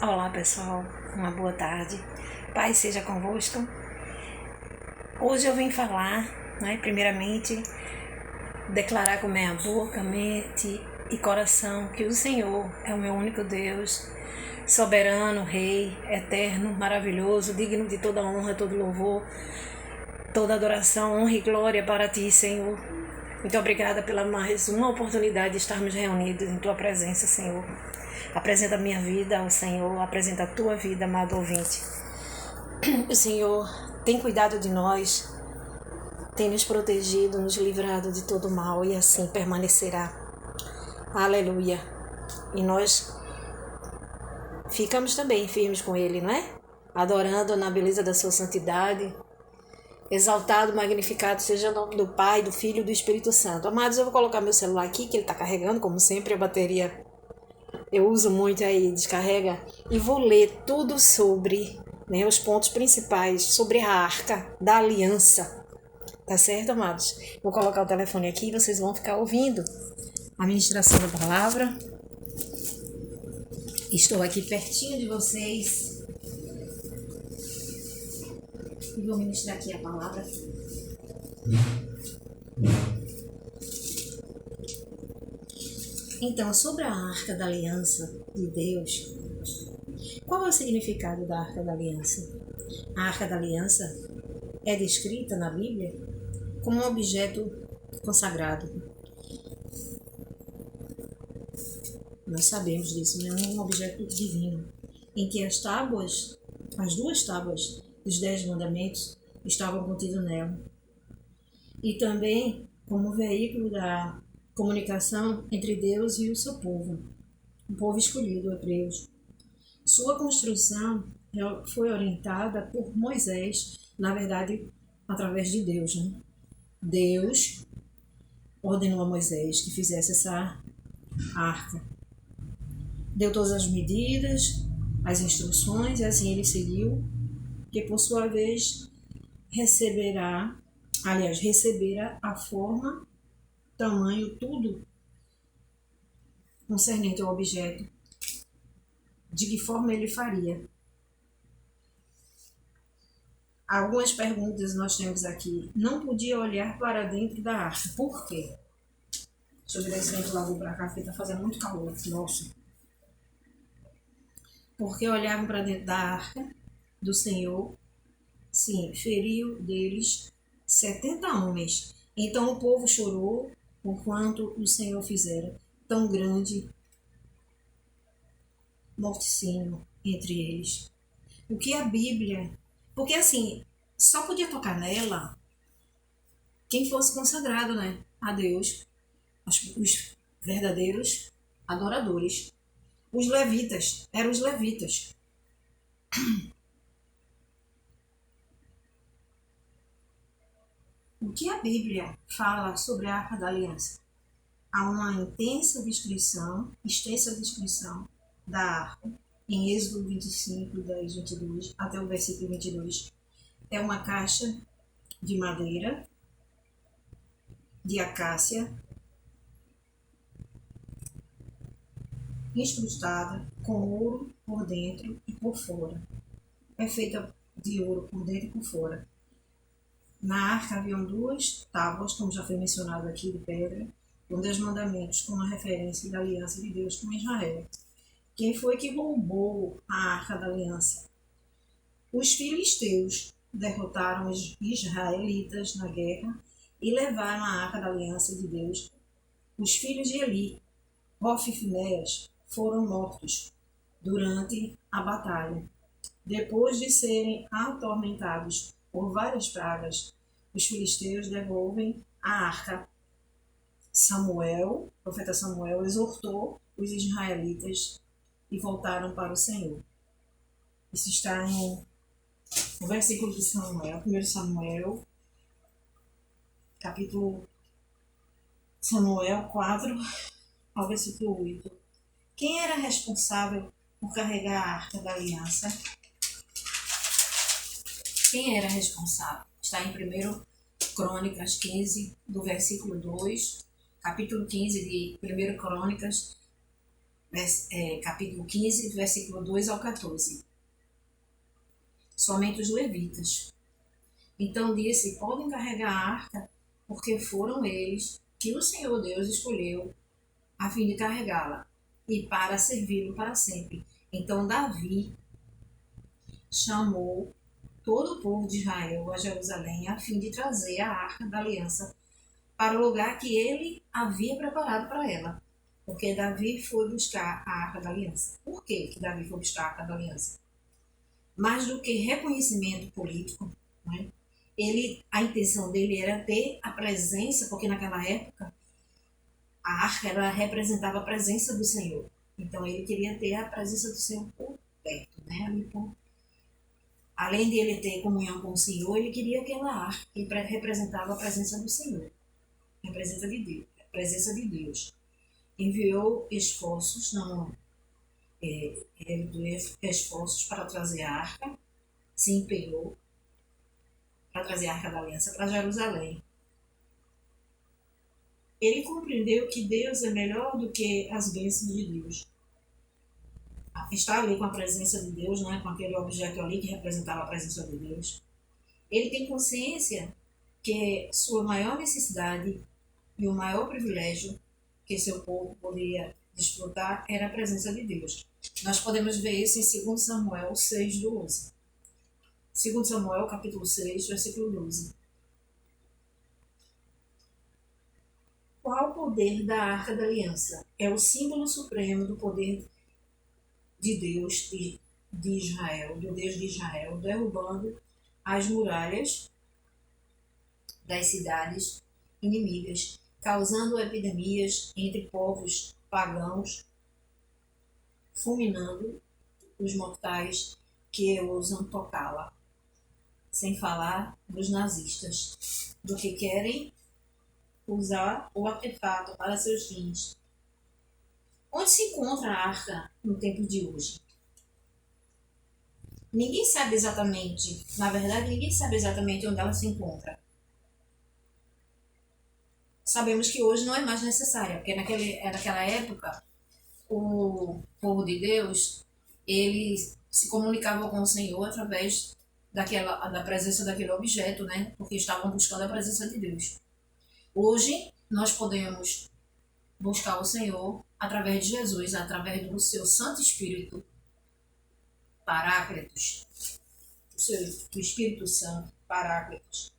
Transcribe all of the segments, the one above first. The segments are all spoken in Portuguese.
Olá pessoal, uma boa tarde, paz seja convosco. Hoje eu vim falar, primeiramente, declarar com minha boca, mente e coração que o Senhor é o meu único Deus, soberano, Rei, eterno, maravilhoso, digno de toda honra, todo louvor, toda adoração, honra e glória para Ti, Senhor. Muito obrigada pela mais uma oportunidade de estarmos reunidos em Tua presença, Senhor. Apresenta a minha vida ao Senhor, apresenta a Tua vida, amado ouvinte. O Senhor tem cuidado de nós, tem nos protegido, nos livrado de todo mal e assim permanecerá. Aleluia. E nós ficamos também firmes com Ele, não é? Adorando na beleza da Sua santidade. Exaltado, magnificado seja o nome do Pai, do Filho e do Espírito Santo. Amados, eu vou colocar meu celular aqui, que ele está carregando, como sempre, a bateria eu uso muito aí, descarrega, e vou ler tudo sobre, os pontos principais, sobre a Arca da Aliança. Tá certo, amados? Vou colocar o telefone aqui e vocês vão ficar ouvindo a ministração da palavra. Estou aqui pertinho de vocês e vou ministrar aqui a palavra. Então, sobre a Arca da Aliança de Deus, qual é o significado da Arca da Aliança? A Arca da Aliança é descrita na Bíblia como um objeto consagrado. Nós sabemos disso, é um objeto divino, em que as duas tábuas dos 10 mandamentos estavam contidas nela. E também como veículo da comunicação entre Deus e o seu povo, o povo escolhido, hebreus. Sua construção foi orientada por Moisés, na verdade, através de Deus. Deus ordenou a Moisés que fizesse essa arca. Deu todas as medidas, as instruções, e assim ele seguiu, que por sua vez recebera a forma, tamanho, tudo concernente ao objeto, de que forma ele faria. Algumas perguntas nós temos aqui. Não podia olhar para dentro da arca. Por quê? Deixa eu virar esse ventilador para cá, porque está fazendo muito calor. Nossa. Porque olhavam para dentro da arca do Senhor, sim, feriu deles 70 homens. Então o povo chorou por quanto o Senhor fizera tão grande morticínio entre eles. O que a Bíblia... Porque assim, só podia tocar nela quem fosse consagrado, a Deus, os verdadeiros adoradores. Os levitas, eram os levitas. O que a Bíblia fala sobre a Arca da Aliança? Há uma extensa descrição da Arca, em Êxodo 25, 10, 22, até o versículo 22. É uma caixa de madeira, de acácia, incrustada com ouro por dentro e por fora. É feita de ouro por dentro e por fora. Na arca haviam 2 tábuas, como já foi mencionado aqui, de pedra, com 10 mandamentos, com uma referência da aliança de Deus com Israel. Quem foi que roubou a Arca da Aliança? Os filisteus derrotaram os israelitas na guerra e levaram a Arca da Aliança de Deus. Os filhos de Eli, Hofni e Finéias, foram mortos durante a batalha. Depois de serem atormentados por várias pragas, os filisteus devolvem a arca. O profeta Samuel, exortou os israelitas e voltaram para o Senhor. Isso está no versículo de Samuel, 1 Samuel, capítulo Samuel 4, ao versículo 8. Quem era responsável por carregar a Arca da Aliança? Quem era responsável? Está em 1 Crônicas 15, do versículo 2, capítulo 15 de 1 Crônicas, capítulo 15, versículo 2 ao 14. Somente os levitas. Então disse: podem carregar a arca, porque foram eles que o Senhor Deus escolheu a fim de carregá-la e para servi-lo para sempre. Então Davi chamou todo o povo de Israel a Jerusalém a fim de trazer a arca da aliança para o lugar que ele havia preparado para ela. Porque Davi foi buscar a arca da aliança. Por que Davi foi buscar a arca da aliança? Mais do que reconhecimento político, né? A intenção dele era ter a presença, porque naquela época a arca ela representava a presença do Senhor. Então ele queria ter a presença do Senhor por perto, né? Além de ele ter comunhão com o Senhor, ele queria aquela arca que representava a presença do Senhor, a presença de Deus. Enviou esforços, ele deu esforços para trazer a arca, se empenhou para trazer a arca da aliança para Jerusalém. Ele compreendeu que Deus é melhor do que as bênçãos de Deus. Está ali com a presença de Deus, né, com aquele objeto ali que representava a presença de Deus. Ele tem consciência que sua maior necessidade e o maior privilégio que seu povo poderia desfrutar era a presença de Deus. Nós podemos ver isso em 2 Samuel 6:12. 2 Samuel, capítulo 6, versículo 12. Qual o poder da Arca da Aliança? É o símbolo supremo do poder de Deus de Israel, do Deus de Israel, derrubando as muralhas das cidades inimigas, causando epidemias entre povos pagãos, fulminando os mortais que ousam tocá-la. Sem falar dos nazistas, do que querem usar o artefato para seus fins. Onde se encontra a arca no tempo de hoje? Ninguém sabe exatamente, na verdade, ninguém sabe exatamente onde ela se encontra. Sabemos que hoje não é mais necessária, porque naquela época, o povo de Deus, ele se comunicava com o Senhor através da presença daquele objeto, né? Porque estavam buscando a presença de Deus. Hoje, nós podemos buscar o Senhor através de Jesus, através do seu Santo Espírito, Paráclitos, do Espírito Santo, Paráclitos.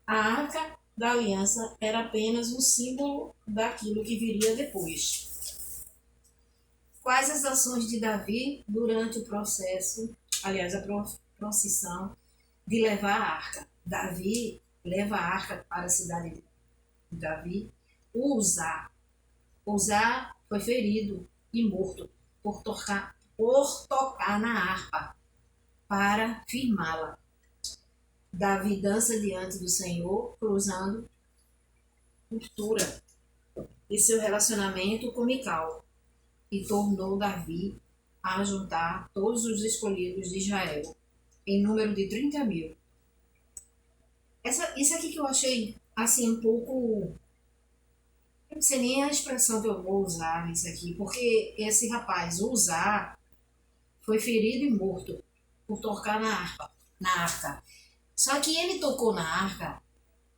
A Arca da Aliança era apenas um símbolo daquilo que viria depois. Quais as ações de Davi durante o processo, aliás, a procissão de levar a arca? Davi leva a arca para a cidade de Davi. Uzá foi ferido e morto por tocar na harpa para firmá-la. Davi dança diante do Senhor, cruzando cultura e seu relacionamento com Mical, e tornou Davi a juntar todos os escolhidos de Israel, em número de 30.000. Isso aqui que eu achei assim um pouco. Eu não sei nem a expressão que eu vou usar nisso aqui, porque esse rapaz, Uzá, foi ferido e morto por tocar na arca. Só que ele tocou na arca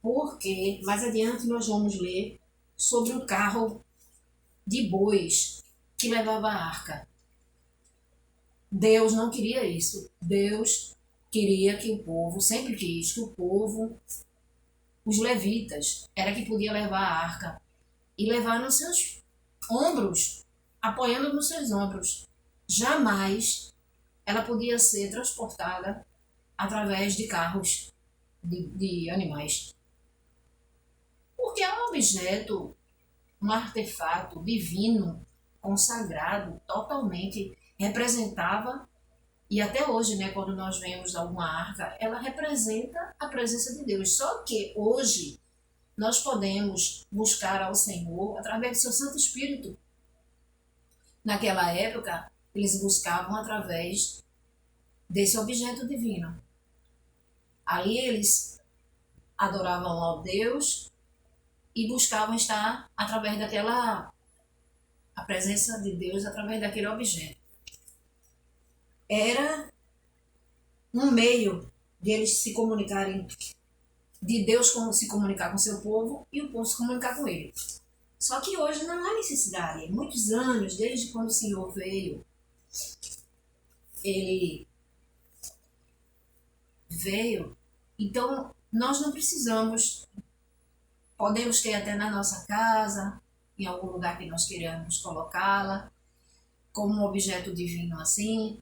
porque, mais adiante nós vamos ler sobre o carro de bois que levava a arca. Deus não queria isso. Deus queria que o povo, sempre quis que o povo, os levitas, era que podia levar a arca e levar nos seus ombros, apoiando nos seus ombros. Jamais ela podia ser transportada através de carros de animais. Porque é um objeto, um artefato divino, consagrado, totalmente representava, e até hoje, né, quando nós vemos alguma arca, ela representa a presença de Deus. Só que hoje nós podemos buscar ao Senhor através do seu Santo Espírito. Naquela época, eles buscavam através desse objeto divino. Ali eles adoravam ao Deus e buscavam estar através daquela a presença de Deus através daquele objeto. Era um meio de eles se comunicarem, de Deus se comunicar com seu povo e o povo se comunicar com ele. Só que hoje não há necessidade. Muitos anos, desde quando o Senhor veio, ele veio, então nós não precisamos, podemos ter até na nossa casa, em algum lugar que nós queiramos colocá-la, como um objeto divino assim.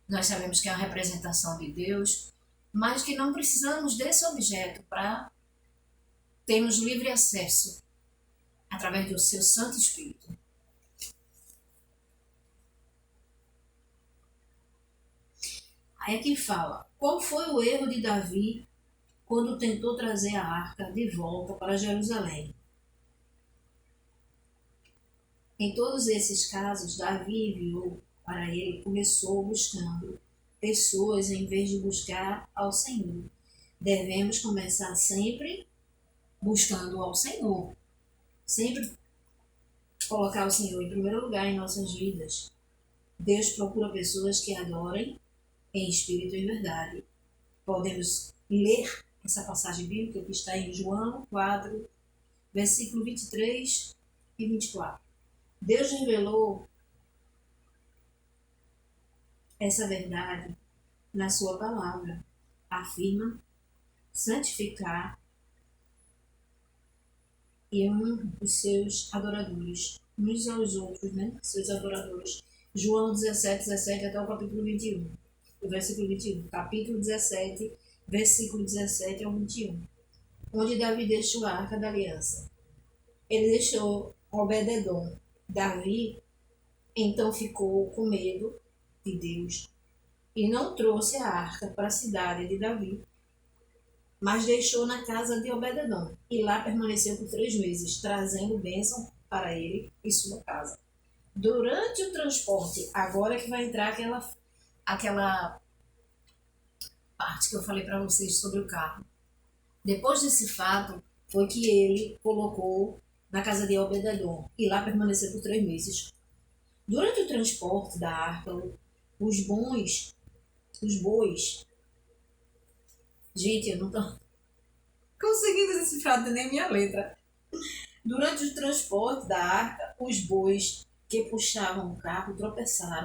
Nós sabemos que é a representação de Deus, mas que não precisamos desse objeto para termos livre acesso através do seu Santo Espírito. Aí aqui fala, qual foi o erro de Davi quando tentou trazer a arca de volta para Jerusalém? Em todos esses casos, Davi enviou para ele, começou buscando pessoas em vez de buscar ao Senhor. Devemos começar sempre buscando ao Senhor. Sempre colocar o Senhor em primeiro lugar em nossas vidas. Deus procura pessoas que adorem em espírito e verdade. Podemos ler essa passagem bíblica que está em João 4, versículo 23 e 24. Deus revelou essa verdade na sua palavra. Afirma santificar e os seus adoradores, uns aos outros, né? Seus adoradores. João 17 até o capítulo 21. O versículo 21. Capítulo 17, versículo 17 ao 21. Onde Davi deixou a arca da aliança. Ele deixou Obed-edom. Davi então ficou com medo de Deus e não trouxe a arca para a cidade de Davi, mas deixou na casa de Obed-edom e lá permaneceu por 3 meses, trazendo bênção para ele e sua casa. Durante o transporte, agora que vai entrar aquela parte que eu falei para vocês sobre o carro. Depois desse fato, foi que ele colocou na casa de Obed-edom e lá permaneceu por 3 meses. Durante o transporte da arca, os bois, gente, eu não estou conseguindo decifrar nem minha letra. Durante o transporte da arca, os bois que puxavam o carro tropeçaram